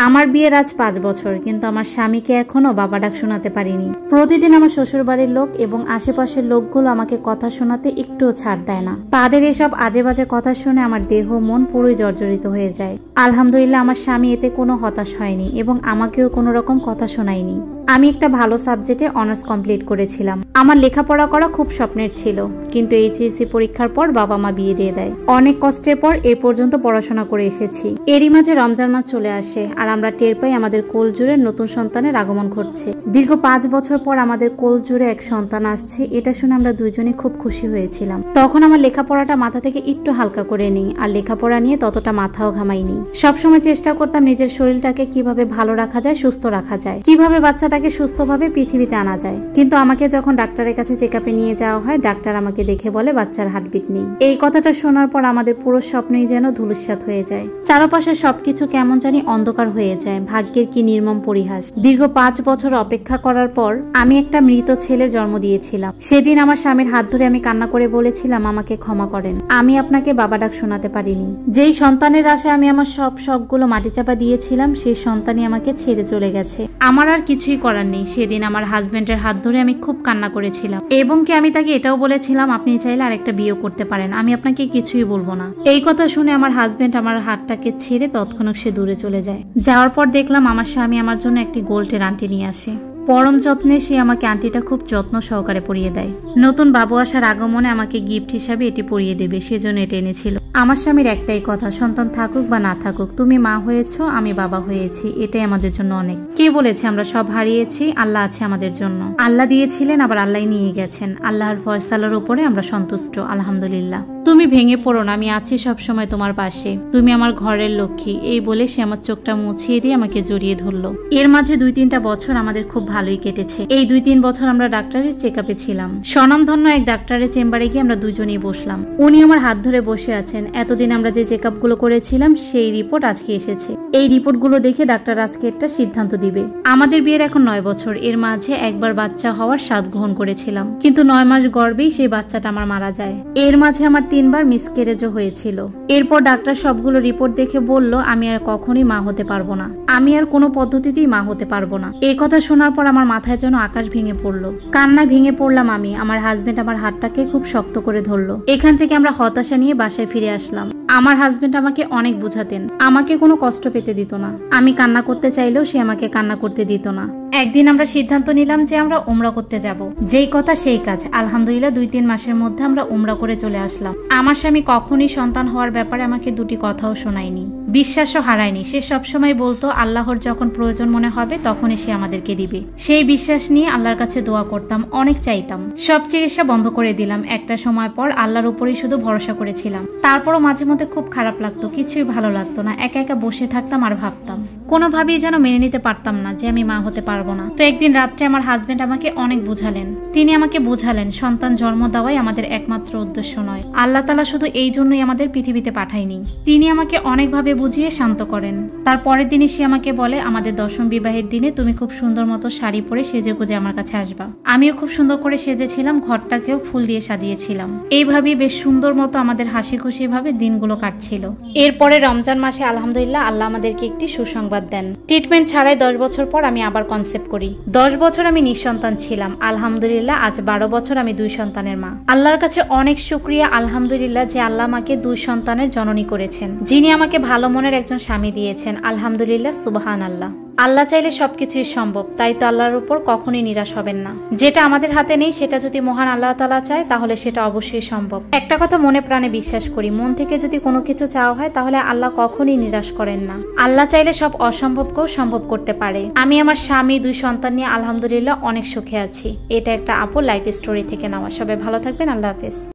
আমার বিয়ের আজ 5 বছর, কিন্তু আমার স্বামীকে এখনো বাবা ডাক শোনাতে পারিনি। প্রতিদিন আমার শ্বশুর বাড়ির লোক এবং আশেপাশের লোকগুলো আমাকে কথা শোনাতে একটুও ছাড় দেয় না। তাদের এসব আজে বাজে কথা শুনে আমার দেহ মন পুরোই জর্জরিত হয়ে যায়। আলহামদুলিল্লাহ, আমার স্বামী এতে কোনো হতাশ হয়নি এবং আমাকেও কোনো রকম কথা শোনায়নি। আমি একটা ভালো সাবজেক্টে অনার্স কমপ্লিট করেছিলাম। আমার লেখাপড়া করা খুব স্বপ্নের ছিল, কিন্তু এইচএসসি পরীক্ষার পর বাবা মা বিয়ে দিয়ে দেয়। অনেক কষ্টের পর এ পর্যন্ত পড়াশোনা করে এসেছি। এরই মাঝে রমজান মাস চলে আসে আর আমরা টের পাই আমাদের কোল জুড়ে নতুন সন্তানের আগমন ঘটছে। দীর্ঘ 5 বছর পর আমাদের কোল জুড়ে এক সন্তান আসছে, এটা শুনে আমরা দুইজনই খুব খুশি হয়েছিলাম। তখন আমার লেখাপড়াটা মাথা থেকে একটু হালকা করে নিই, আর লেখাপড়া নিয়ে ততটা মাথাও ঘামাইনি। সবসময় চেষ্টা করতাম নিজের শরীরটাকে কিভাবে ভালো রাখা যায়, সুস্থ রাখা যায়, কিভাবে বাচ্চাটাকে সুস্থভাবে পৃথিবীতে আনা যায়। কিন্তু আমাকে যখন ডাক্তারের কাছে চেকআপে নিয়ে যাওয়া হয়, ডাক্তার আমাকে দেখে বলে বাচ্চার হার্টবিট নেই। এই কথাটা শোনার পর আমাদের পুরো স্বপ্নই যেন ধূলিসাৎ হয়ে যায়। চারপাশে সবকিছু কেমন জানি অন্ধকার হয়ে যায়। ভাগ্যের কি নির্মম পরিহাস। দীর্ঘ 5 বছর অপেক্ষা করার পর আমি একটা মৃত ছেলের জন্ম দিয়েছিলাম। সেদিন আমার স্বামীর হাত ধরে আমি কান্না করে বলেছিলাম, আমাকে ক্ষমা করেন, আমি আপনাকে বাবা ডাক শোনাতে পারিনি। যেই সন্তানের আশায় আমি আমার সব শখগুলো মাটি চাপা দিয়েছিলাম, সেই সন্তানই আমাকে ছেড়ে চলে গেছে। আমার আর কিছুই করার নেই। সেদিন আমার হাজবেন্ডের হাত ধরে আমি খুব কান্না করেছিলাম এবং কি আমি তাকে এটাও বলেছিলাম, আপনি চাইলে আরেকটা বিয়ে করতে পারেন, আমি আপনাকে কিছুই বলবো না। এই কথা শুনে আমার হাজবেন্ড আমার হাতটাকে ছেড়ে তৎক্ষণাৎ সে দূরে চলে যায়। যাওয়ার পর দেখলাম আমার স্বামী আমার জন্য একটি গোল্ডের আংটি নিয়ে আসে। পরম যত্নে সে আমাকে আংটিটা খুব যত্ন সহকারে পরিয়ে দেয়। নতুন বাবু আসার আগমনে আমাকে গিফট হিসাবে এটি পরিয়ে দেবে, সেজন্য এটা এনেছিল। আমার স্বামীর একটাই কথা, সন্তান থাকুক বা না থাকুক, তুমি মা হয়েছো, আমি বাবা হয়েছি, এটাই আমাদের জন্য অনেক। কে বলেছে আমরা সব হারিয়েছি? আল্লাহ আছে আমাদের জন্য। আল্লাহ দিয়েছিলেন, আবার আল্লাহ নিয়ে গেছেন। আল্লাহর ফয়সালার উপরে আমরা সন্তুষ্ট, আলহামদুলিল্লাহ। তুমি ভেঙে পড়ো না, আমি আছি সব সময় তোমার পাশে, তুমি আমার ঘরের লক্ষ্মী। এই বলে সে আমার চোখটা মুছিয়ে দিয়ে আমাকে জড়িয়ে ধরলো। এর মাঝে 2-3টা বছর আমাদের খুব ভালোই কেটেছে। এই 2-3 বছর আমরা ডাক্তারের চেকআপে ছিলাম। স্বনামধন্য এক ডাক্তারের চেম্বারে গিয়ে আমরা দুজনেই বসলাম। উনি আমার হাত ধরে বসে আছেন। এতদিন আমরা যে চেকআপ গুলো করেছিলাম সেই রিপোর্ট আজকে এসেছে। এই রিপোর্ট গুলো দেখে ডাক্তার আজকে একটা সিদ্ধান্ত দিবে। আমাদের বিয়ের এখন 9 বছর। এর মাঝে একবার বাচ্চা হওয়ার স্বাদ গ্রহণ করেছিলাম, কিন্তু 9 মাস গর্ভেই সেই বাচ্চাটা আমার মারা যায়। এর মাঝে আমার 3বার মিসক্যারেজও হয়েছিল। এরপর ডাক্তার সবগুলো রিপোর্ট দেখে বলল, আমি আর কখনোই মা হতে পারবো না, আমি আর কোনো পদ্ধতিতেই মা হতে পারবো না। এই কথা শোনার পর আমার মাথায় যেন আকাশ ভেঙে পড়লো। কান্নায় ভেঙে পড়লাম আমি। আমার হাজবেন্ড আমার হাতটাকে খুব শক্ত করে ধরলো। এখান থেকে আমরা হতাশা নিয়ে বাসায় ফিরে আসলাম। আমার হাজবেন্ড আমাকে অনেক বুঝাতেন, আমাকে কোনো কষ্ট পেতে দিত না। আমি কান্না করতে চাইলেও সে আমাকে কান্না করতে দিত না। একদিন আমরা সিদ্ধান্ত নিলাম যে আমরা উমরা করতে যাব। যেই কথা সেই কাজ। আলহামদুলিল্লাহ 2-3 মাসের মধ্যে আমরা উমরা করে চলে আসলাম। আমার স্বামী কখনই সন্তান হওয়ার ব্যাপারে আমাকে 2টি কথাও শোনায়নি, বিশ্বাসও হারায়নি। সে সবসময় বলতো, আল্লাহর যখন প্রয়োজন মনে হবে তখনই সে আমাদেরকে দিবে। সেই বিশ্বাস নিয়ে আল্লাহর কাছে দোয়া করতাম, অনেক চাইতাম। সব চিকিৎসা বন্ধ করে দিলাম। একটা সময় পর আল্লাহর উপরেই শুধু ভরসা করেছিলাম। তারপরও মাঝে মধ্যে খুব খারাপ লাগতো, কিছুই ভালো লাগতো না। একা একা বসে থাকতাম আর ভাবতাম। কোনোভাবেই যেন মেনে নিতে পারতাম না যে আমি মা হতে পারবো না। তো একদিন রাত্রে আমার হাজবেন্ড আমাকে অনেক বুঝালেন। তিনি আমাকে বুঝালেন, সন্তান জন্ম দেওয়াই আমাদের একমাত্র উদ্দেশ্য নয়। আল্লাহ তাআলা শুধু এই জন্যই আমাদের পৃথিবীতে পাঠায়নি। তিনি আমাকে অনেকভাবে বুঝিয়ে শান্ত করেন। তার পরের দিনই সে আমাকে বলে, আমাদের 10ম বিবাহের দিনে তুমি খুব সুন্দর মতো শাড়ি পরে সেজে গুজে আমার কাছে আসবা। আমিও খুব সুন্দর করে সেজেছিলাম, ঘরটাকেও ফুল দিয়ে সাজিয়েছিলাম। এইভাবেই বেশ সুন্দর মতো আমাদের হাসি খুশি ভাবে দিনগুলো কাটছিল। এরপরে রমজান মাসে আলহামদুলিল্লাহ আল্লাহ আমাদেরকে একটি সুসংবাদ দেন। ট্রিটমেন্ট ছাড়াই 10 বছর পর আমি আবার কনসেপ্ট করি। 10 বছর আমি নিঃসন্তান ছিলাম। আলহামদুলিল্লাহ আজ 12 বছর আমি 2 সন্তানের মা। আল্লাহর কাছে অনেক শুকরিয়া আলহামদুলিল্লাহ যে আল্লাহ আমাকে 2 সন্তানের জননী করেছেন, যিনি আমাকে ভালো মনের একজন স্বামী দিয়েছেন। আলহামদুলিল্লাহ, সুবহানাল্লাহ। আল্লাহ চাইলে সবকিছুই সম্ভব, তাই তো আল্লাহর উপর কখনোই নিরাশ হবেন না। যেটা আমাদের হাতে নেই সেটা যদি মহান আল্লাহ তাআলা চায় তাহলে সেটা অবশ্যই সম্ভব। একটা কথা মনে প্রাণে বিশ্বাস করি, মন থেকে যদি কোনো কিছু চাওয়া হয় তাহলে আল্লাহ কখনোই নিরাশ করেন না। আল্লাহ চাইলে সব অসম্ভবকেও সম্ভব করতে পারে। আমি আমার স্বামী 2 সন্তান নিয়ে আলহামদুলিল্লাহ অনেক সুখে আছি। এটা একটা আপুর লাইফ স্টোরি থেকে নেওয়া। সবাই ভালো থাকবেন। আল্লাহ হাফেজ।